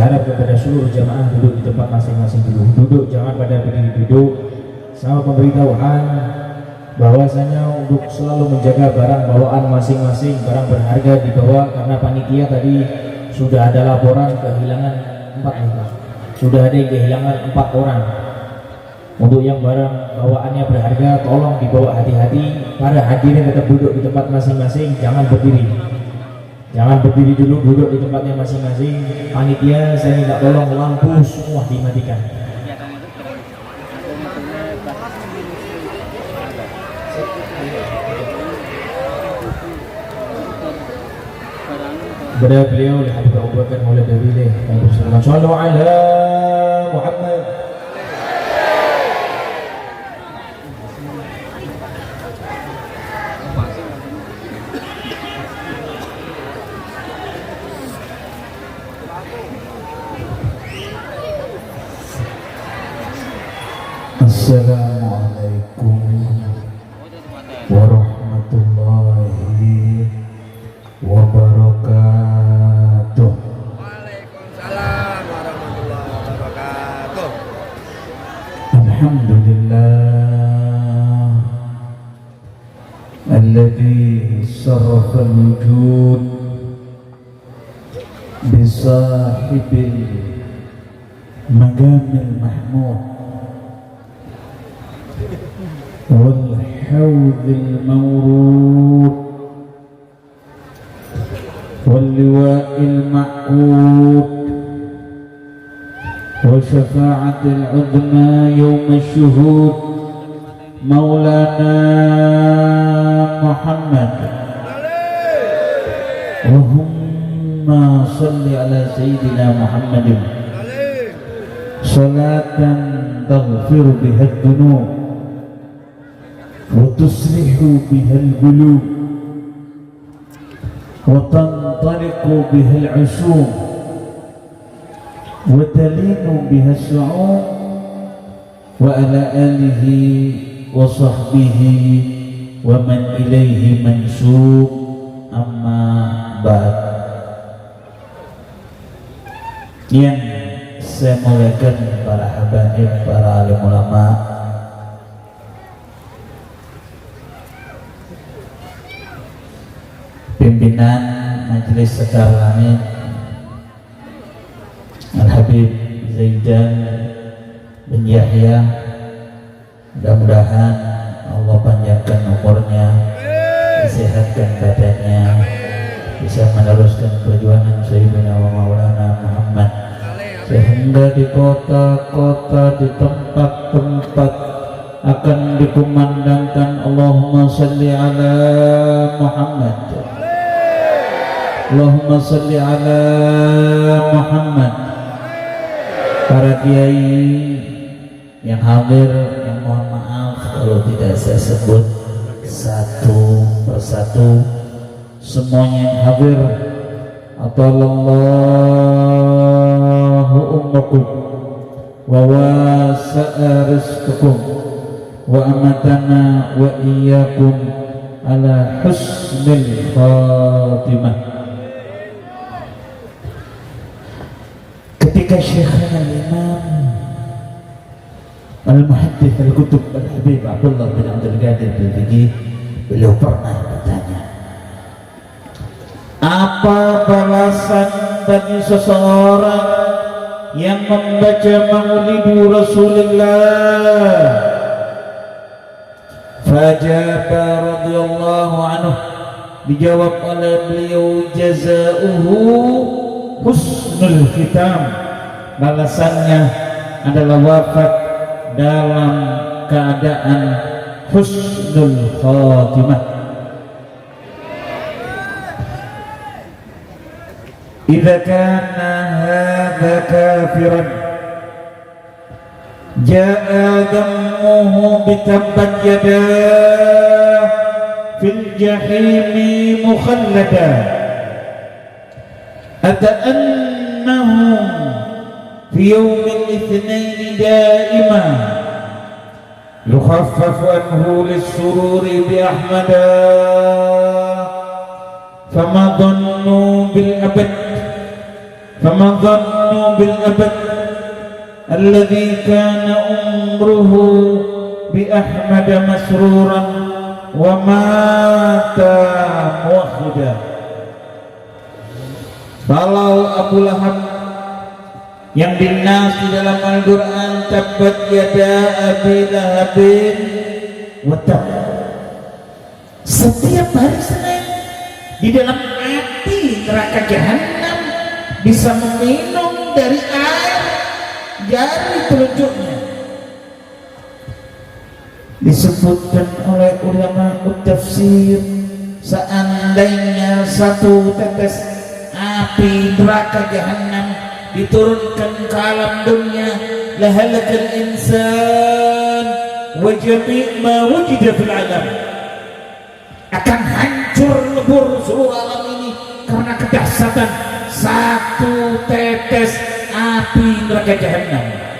Saya harap kepada seluruh jamaah duduk di tempat masing-masing dulu. Duduk, jangan pada berdiri, duduk. Sama pemberitahuan bahwasanya untuk selalu menjaga barang bawaan masing-masing, barang berharga dibawa, karena panitia tadi sudah ada laporan kehilangan 4 orang. Sudah ada yang kehilangan 4 orang. Untuk yang barang bawaannya berharga, tolong dibawa hati-hati. Para hadirin tetap duduk di tempat masing-masing, jangan berdiri. Jangan berdiri dulu, duduk di tempatnya masing-masing. Panitia, saya minta tolong lampu semua dimatikan. Kepada beliau Habib Abu Bakar Maulana Dawilih, sallallahu ala Muhammad. Assalamualaikum warahmatullahi wabarakatuh. Waalaikumsalam warahmatullahi wabarakatuh. Alhamdulillah alladzi sarrafa al-wujud bisahibil magamil mahmud والحوض المورود واللواء المعقود وشفاعة العظمى يوم الشهود مولانا محمد. اللهم صل على سيدنا محمد صلاة تغفر بها الذنوب وتصلح بها القلوب وتنطلق بها العشوم وتلين بها الشعوب وعلى آله وصحبه ومن إليه منسوب. أما بعد. Yang saya muliakan para habaib, para alim ulama, pimpinan Majelis Sekar Langit Al-Habib Zaidan bin Yahya, mudah-mudahan Allah panjangkan umurnya, disehatkan badannya, bisa meneruskan perjuangan Sayyidina wa Maulana Muhammad, sehingga di kota-kota, di tempat-tempat akan dikumandangkan Allahumma salli ala Muhammad, Allahumma salli ala Muhammad. Para kiai yang hadir, yang mohon maaf kalau tidak saya sebut satu persatu, semuanya yang hadir, atalallahu ummakum wa wasa'a rizqukum wa amatana wa iyyakum ala husnil khatimah. Ketika Syekhana Imam Al-Muhaddits Al-Qutb Al-Habib Abdullah bin Abdul Qadir Al-Fiqih, beliau pernah bertanya, apa balasan bagi seseorang yang membaca maulidu Rasulullah? Fajaba radhiyallahu anhu, dijawab oleh beliau, jazauhu husnul khitam, balasannya adalah wafat dalam keadaan husnul khatimah. Idza kana hadza kafiran jaa dammuhu bitabbat yadah fil jahimi mukhallada ata'annahum fi yawmil itsnain daima yukhaffafu anhu lis-sururi bi ahmada fama dhannu bil abad fama dhannu bil abad alladhi kana umruhu bi Ahmad masruran wa mata muwahhida. Kalau Abu Lahab yang dinas di dalam Al-Quran tabbat yada abi lahabin wa tab, setiap hari Senin di dalam api neraka jahanam bisa meminum dari air jari telunjuknya. Disebutkan oleh ulama tafsir, seandainya satu tetes api neraka jahanam diturunkan ke alam dunia, lahalakal insan wa jami' ma wujida fil alam, akan hancur lebur seluruh alam ini karena kedahsyatan satu tetes api neraka jahanam.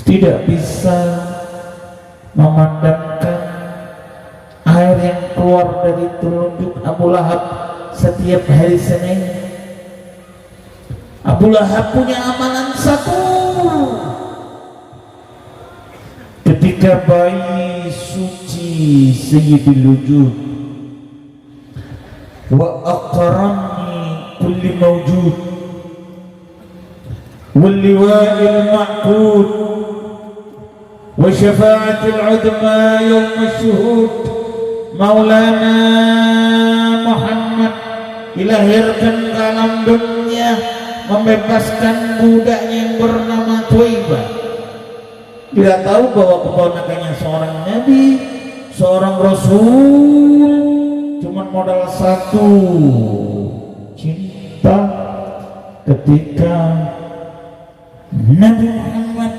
Tidak bisa memandangkan air yang keluar dari telunjuk Abu Lahab setiap hari Senin. Abu Lahab punya amalan satu. Ketika bayi suci Sayyidul Wujud wa aqrani kulli mawjud wal liwa'il ma'qud wa syafa'atil 'udma yawm asy-syuhud, Maulana Muhammad dilahirkan ke alam dunia membebaskan budaknya yang bernama Thaibah. Tidak tahu bahwa keponakannya seorang nabi, seorang rasul, cuma modal satu, cinta. Ketika Nabi Muhammad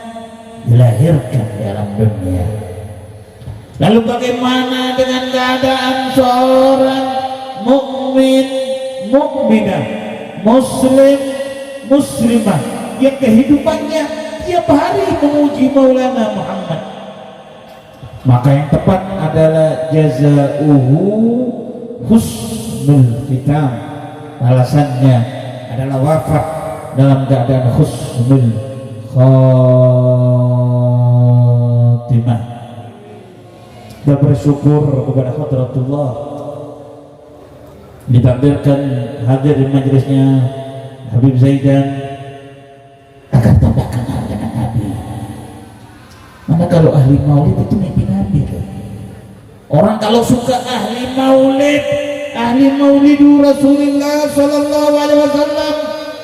dilahirkan di alam dunia, lalu bagaimana dengan keadaan seorang mukmin, mukminah, muslim, muslimah yang kehidupannya tiap hari memuji Maulana Muhammad? Maka yang tepat adalah jazauhu husnul khitam, alasannya adalah wafat dalam keadaan husnul khatimah. Kita bersyukur kepada Hadratullah ditakdirkan hadir di majelisnya Habib Zaidan agar tambah kenal dengan Nabi. Mana kalau ahli maulid itu mimpi Nabi tuh. Orang kalau suka ahli maulid Rasulullah Sallallahu Alaihi Wasallam,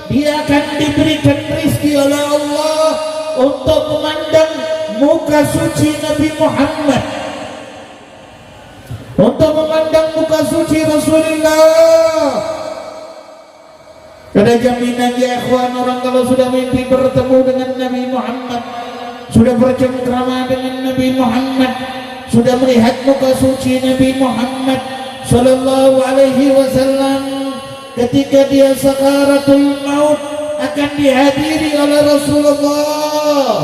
dia akan diberikan rezeki oleh Allah untuk memandang muka suci Nabi Muhammad, untuk memandang muka suci Rasulullah. Ada jaminan ya ikhwan, orang kalau sudah mimpi bertemu dengan Nabi Muhammad, sudah bercengkrama dengan Nabi Muhammad, sudah melihat muka suci Nabi Muhammad Sallallahu Alaihi Wasallam, ketika dia sakaratul maut akan dihadiri oleh Rasulullah.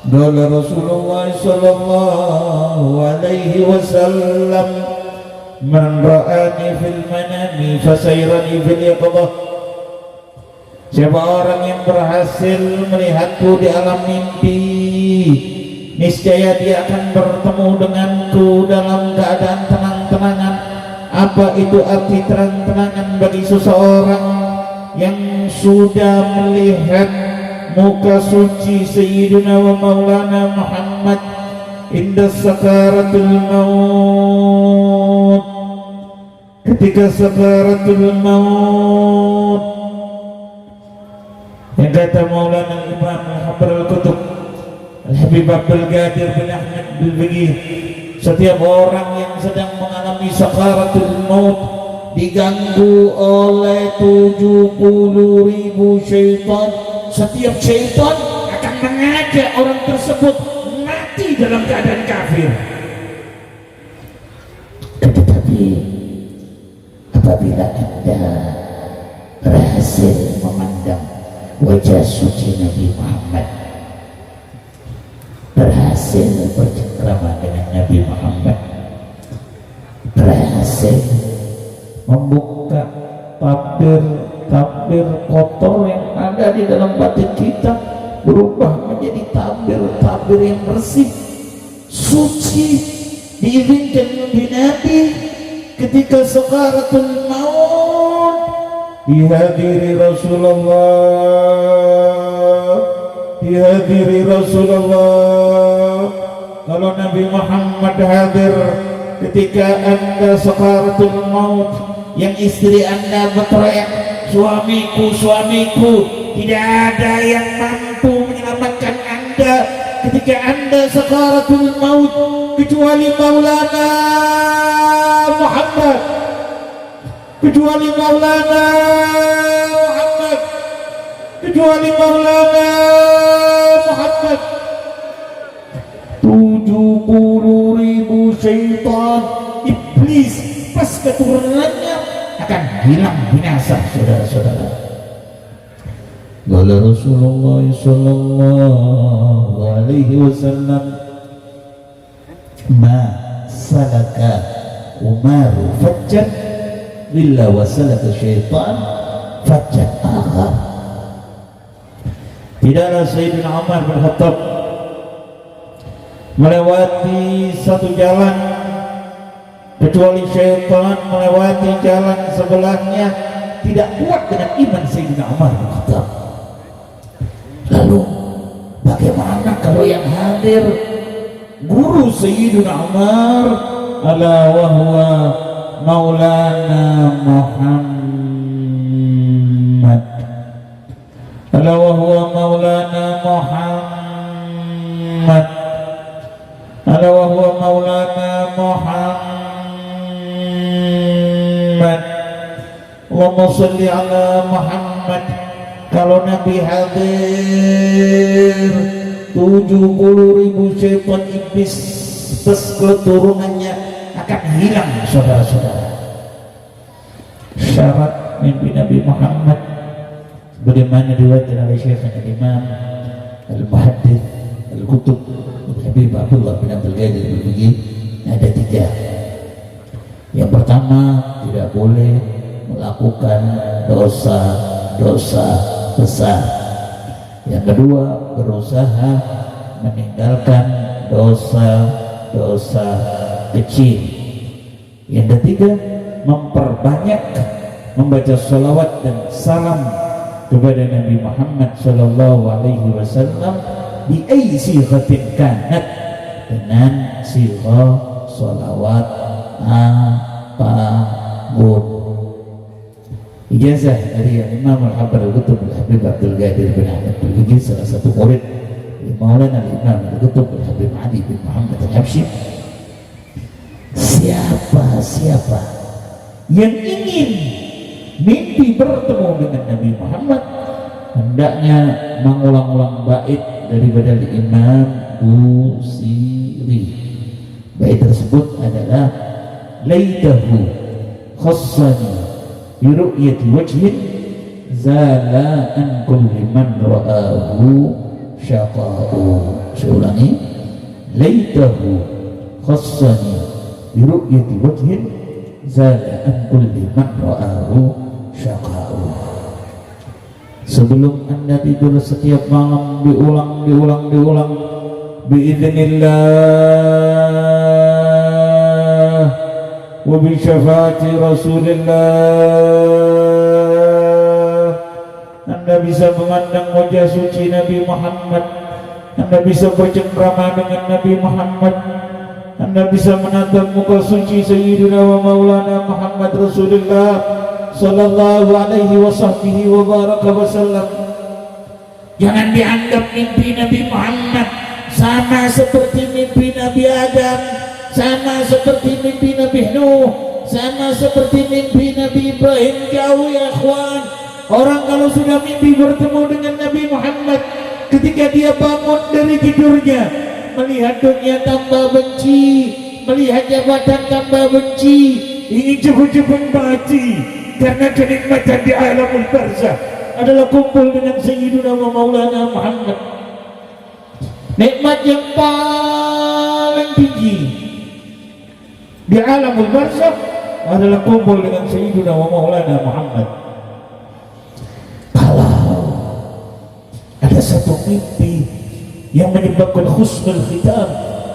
Qala Rasulullah Sallallahu Alaihi Wasallam, man ra'ani fil manami fasayrani fil yaqظah. Siapa orang yang berhasil melihatku di alam mimpi, niscaya dia akan bertemu denganku dalam keadaan tenang-tenangan. Apa itu arti terang-terangan bagi seseorang yang sudah melihat muka suci Sayyidina wa Maulana Muhammad inda sakaratul maut? Ketika sakaratul maut, yang kata Maulana Imam Habrul Kutub Al-Habib Abdul Qadir bin Ahmad Bil-Baqi, setiap orang yang sedang mengalami sakaratul maut diganggu oleh 70.000 syaitan. Setiap syaitan akan mengajak orang tersebut mati dalam keadaan kafir. Tetapi apabila Anda berhasil memandang wajah suci Nabi Muhammad, berhasil bercengkrama dengan Nabi Muhammad, berhasil membuka tabir tabir kotor yang ada di dalam batin kita berubah menjadi tabir yang bersih, suci, diizinkan Nabi Nabi ketika sakaratul maut dihadiri Rasulullah. Kalau Nabi Muhammad hadir ketika anda sakaratul maut, yang istri anda berteriak, suamiku, suamiku, tidak ada yang mampu menyelamatkan anda ketika anda sakaratul maut kecuali Maulana Muhammad, kecuali Maulana Muhammad, kecuali Maulana Muhammad. 70.000 syaitan iblis pas keturunannya akan hilang binasa, saudara-saudara. Qala Rasulullah sallallahu alaihi wasallam, ma salaka Umaru fajjan illa wa salaka syaitan fajjan akhar. Tidaklah Sayyidina Umar bin Khattab melewati satu jalan kecuali syaitan melewati jalan sebelahnya. Tidak kuat dengan iman Sayyidina Umar bin Khattab. Lalu bagaimana kalau yang hadir guru Sayyidina Umar, ala wa huwa Maulana Muhammad, ala wa huwa Maulana Muhammad, ala wa huwa Maulana Muhammad, Allahumma salli ala Muhammad. Kalau Nabi hadir 70.000 syaitan iblis plus keturunannya akan hilang, saudara-saudara. Syarat mimpi Nabi Muhammad bagaimana diriwayatkan oleh Syekh Al-Imam Al-Muhaddits Al-Qutb Habib Abdullah bin Abdul Qadir berbunyi ada 3. Yang pertama, tidak boleh melakukan dosa-dosa besar. Yang kedua, berusaha meninggalkan dosa-dosa kecil. Yang ketiga, memperbanyak membaca salawat dan salam kepada Nabi Muhammad sallallahu alaihi wasallam bi ayyi sighatin kanat, dengan sigha salawat apapun. Ijazah dari Imam Al-Habar Al-Qutb Al-Habib Abdul Qadir bin Ahmad Al-Gigi, salah satu murid Maulana Imam Al-Qutb Al-Habib Ali bin Muhammad Al-Habsyi. Siapa yang ingin mimpi bertemu dengan Nabi Muhammad hendaknya mengulang-ulang bait daripada Imam Busiri. Bait tersebut adalah laitahu khassani bi ru'yati wajhin zala an kulli man ra'ahu syaqa'u. Saya ulangi, laitahu khassani bi ru'yati wajhin zala an kulli man ra'ahu syaqa'u. Sebelum anda tidur setiap malam diulang biiznillah wa bi syafaati Rasulillah, anda bisa memandang wajah suci Nabi Muhammad, anda bisa bercengkrama dengan Nabi Muhammad, anda bisa menatap muka suci Sayyidina wa Maulana Muhammad Rasulullah sallallahu alaihi wasahbihi wa baraka wasallam. Jangan dianggap mimpi Nabi Muhammad sama seperti mimpi Nabi Adam, sama seperti mimpi Nabi Nuh, sama seperti mimpi Nabi Ibrahim. Jauh ya ikhwan. Orang kalau sudah mimpi bertemu dengan Nabi Muhammad, ketika dia bangun dari tidurnya, melihat dunia tambah benci, melihat jabatan tambah benci, ingin cepat-cepat mati. Karena kenikmatan di alamul barzakh adalah kumpul dengan Sayyidina wa Maulana Muhammad. Nikmat yang paling tinggi di alamul barzakh adalah kumpul dengan Sayyidina wa Maulana Muhammad. satu mimpi yang menyebabkan husnul khitam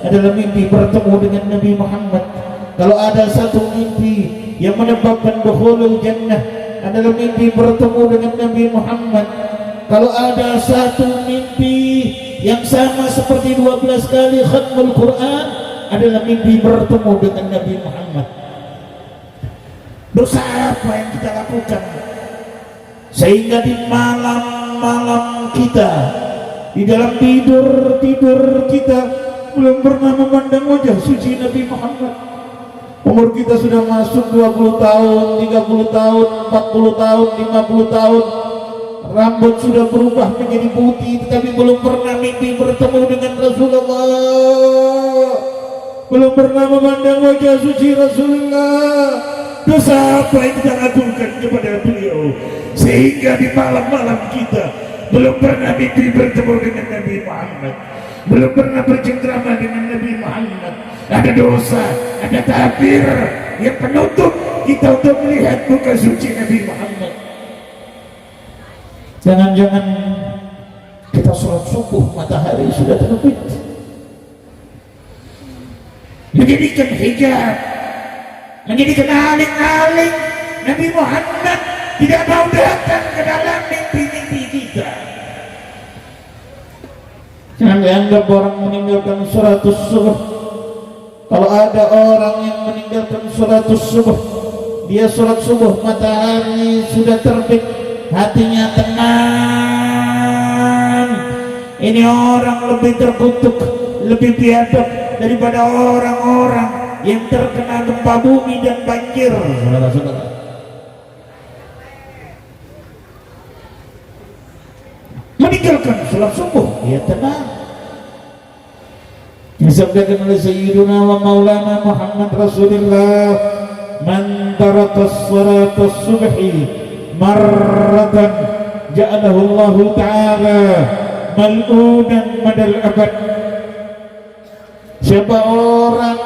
adalah mimpi bertemu dengan Nabi Muhammad. Kalau ada satu mimpi yang menyebabkan dukhulul jannah adalah mimpi bertemu dengan Nabi Muhammad. Kalau ada satu mimpi yang sama seperti 12 kali khatmul Quran adalah mimpi bertemu dengan Nabi Muhammad. Dosa apa yang kita lakukan sehingga di malam-malam kita, di dalam tidur kita belum pernah memandang wajah suci Nabi Muhammad? Umur kita sudah masuk 20 tahun, 30 tahun, 40 tahun, 50 tahun. Rambut sudah berubah menjadi putih, tetapi belum pernah mimpi bertemu dengan Rasulullah. Belum pernah memandang wajah suci Rasulullah. Dosa apa yang kita lakukan kepada beliau sehingga di malam-malam kita belum pernah mimpi bertemu dengan Nabi Muhammad, belum pernah bercengkrama dengan Nabi Muhammad? Ada dosa, ada tabir yang penutup kita untuk melihat muka suci Nabi Muhammad. Jangan-jangan kita sholat subuh matahari sudah terbit, menjadikan hijab, menjadikan aling-aling Nabi Muhammad tidak mau datang ke dalam mimpi-mimpi kita. Jangan dianggap orang meninggalkan sholatus subuh. Kalau ada orang yang meninggalkan sholatus subuh, dia sholat subuh matahari sudah terbit, hatinya tenang, ini orang lebih terkutuk, lebih biadab daripada orang-orang yang terkena gempa bumi dan banjir. Saudara-saudara, meninggalkan sholat subuh, dia tenang. Disabdakan oleh Sayyiduna wa Maulana Muhammad Rasulullah, man taraka salata subhi marratan ja'alahu Allah Ta'ala mal'unan madal abad. Siapa orang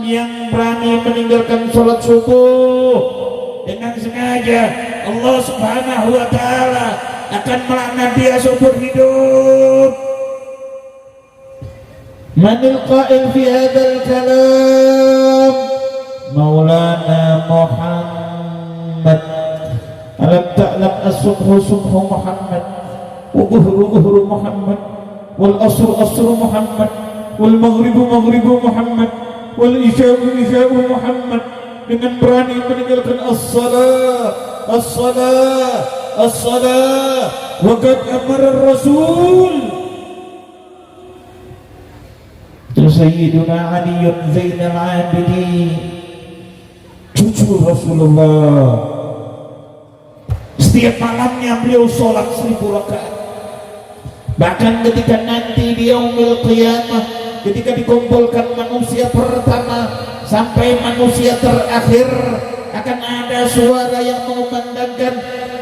yang berani meninggalkan sholat subuh dengan sengaja, Allah Subhanahu wa Ta'ala akan melaknat dia seumur hidup. Manil qail fi hadzal kalam Maulana Muhammad. Alam ta'lam as-subhu subhu Muhammad, wa zuhru Muhammad, wal asru Muhammad, wal maghribu Muhammad, wal isya'u Muhammad. Dengan berani meninggalkan as-salah wa qad amara ar-rasul. Sayyiduna Ali Zainal Abidin, cucu Rasulullah, setiap malamnya beliau sholat 1000 rakaat. Bahkan ketika nanti di yaumil qiyamah, ketika dikumpulkan manusia pertama sampai manusia terakhir, akan ada suara yang mengumandangkan,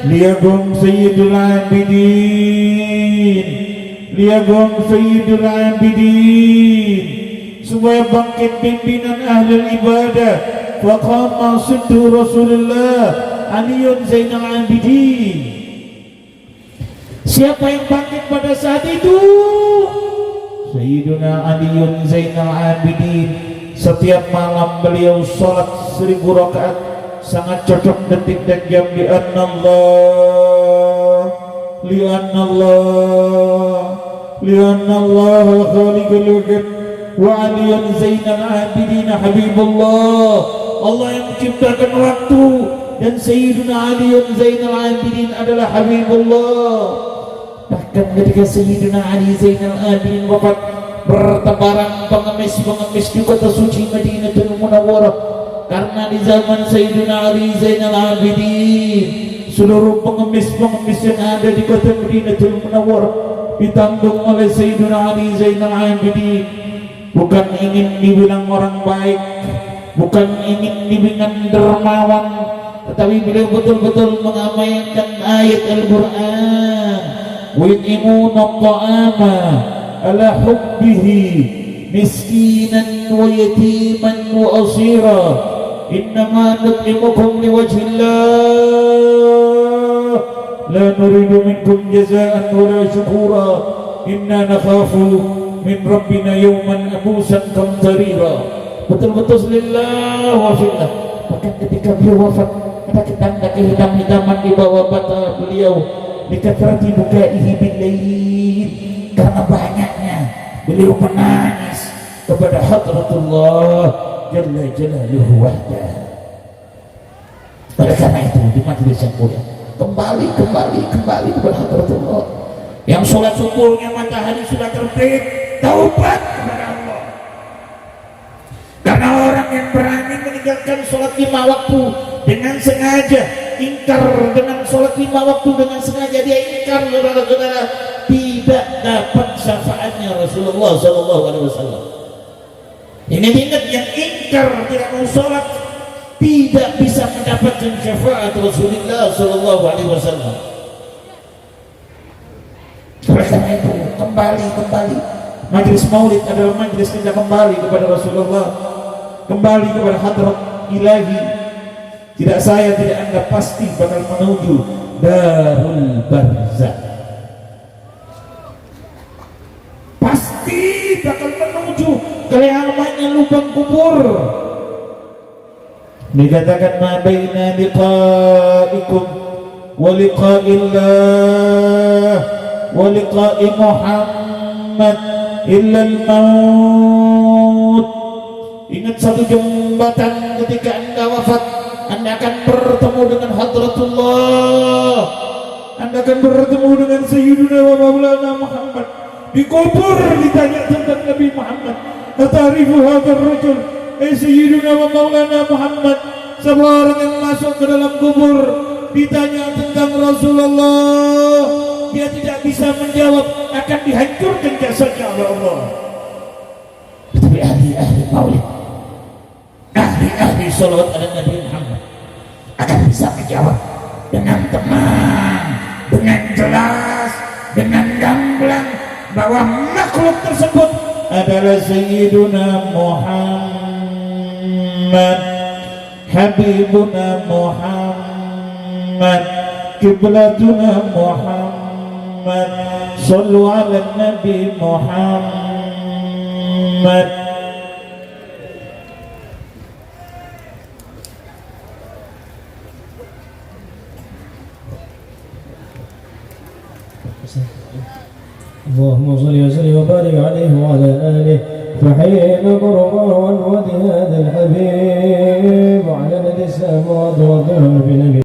liyagum Sayyidul Abidin, liyagum Sayyidul Abidin, supaya bangkit pimpinan ahli ibadah. Faqama siddu Rasulullah Aliyun Zainal Abidin. Siapa yang bangkit pada saat itu? Sayyiduna Aliyun Zainal Abidin. Setiap malam beliau sholat 1000 rakaat, sangat cocok detik dan jam. Li'annallah khaliqul wujud wa Aliyun Zainal Abidin Habibullah. Allah yang menciptakan waktu dan Sayyiduna Aliyun Zainal Abidin adalah Habibullah. Bahkan ketika Sayyiduna Ali Zainal Abidin wafat, bertebaran pengemis-pengemis di kota suci Madinatul Munawwarah, karena di zaman Sayyiduna Ali Zainal Abidin seluruh pengemis-pengemis yang ada di kota Madinatul Munawwarah ditanggung oleh Sayyiduna Ali Zainal Abidin. Bukan ingin dibilang orang baik, bukan ingin dibilang dermawan, tetapi beliau betul-betul mengamalkan ayat Al-Quran, wa yut'imuna at-ta'ama ala hubbihi miskinan wa yatiman wa asira innama nut'imukum liwajhillah la nuridu minkum jazaan wa la syukura inna nakhafu min rabbina yawman abusan kamtarira. Betul-betul lillah wa fillah. Bahkan ketika beliau wafat, ada tanda kehitam-hitaman di bawah mata beliau, dikatrati bukaihi billail, karena banyaknya beliau menangis kepada hadratullah jalla jalaluhu wahdah. Oleh karena itu di majelis yang mulia, kembali kepada hadratullah. Yang sholat subuhnya matahari sudah terbit, taubat kepada Allah. Karena orang yang berani meninggalkan sholat 5 waktu dengan sengaja, ingkar dengan sholat 5 waktu dengan sengaja, dia ingkar, saudara-saudara, tidak dapat syafaatnya Rasulullah SAW. Ingat-ingat, yang ingkar tidak mau sholat tidak bisa mendapatkan syafaat Rasulullah SAW. Karena itu kembali majelis maulid adalah majelis kita kembali kepada Rasulullah, kembali kepada hadrat ilahi. Tidak saya, tidak anda pasti bakal menuju darul barzakh, pasti bakal menuju ke yang namanya lubang kubur. Dikatakan ma baina liqa'ikum wa liqa'illah wa liqa'i Muhammad illa al-maut. Ingat satu jembatan ketika anda wafat, anda akan bertemu dengan hadratullah, anda akan bertemu dengan Sayyiduna wa Maulana Muhammad. Di kubur ditanya tentang Nabi Muhammad, atarifu hadzal rajul, Sayyiduna wa Maulana Muhammad. Sebuah orang yang masuk ke dalam kubur ditanya tentang Rasulullah, dia tidak bisa menjawab, akan dihancurkan jasadnya oleh Allah. Tetapi ahli-ahli maulid, ahli-ahli salawat ala Nabi Muhammad akan bisa menjawab dengan tenang, dengan jelas, dengan gamblang, bahwa makhluk tersebut adalah Sayyiduna Muhammad, Habibuna Muhammad, Qiblatuna Muhammad, Sallu ala Nabi Muhammad. اللهم صل وسلم وبارك عليه وعلى آله فحين قربان ودي هذا الحبيب وعلى نبي السماوات والأرض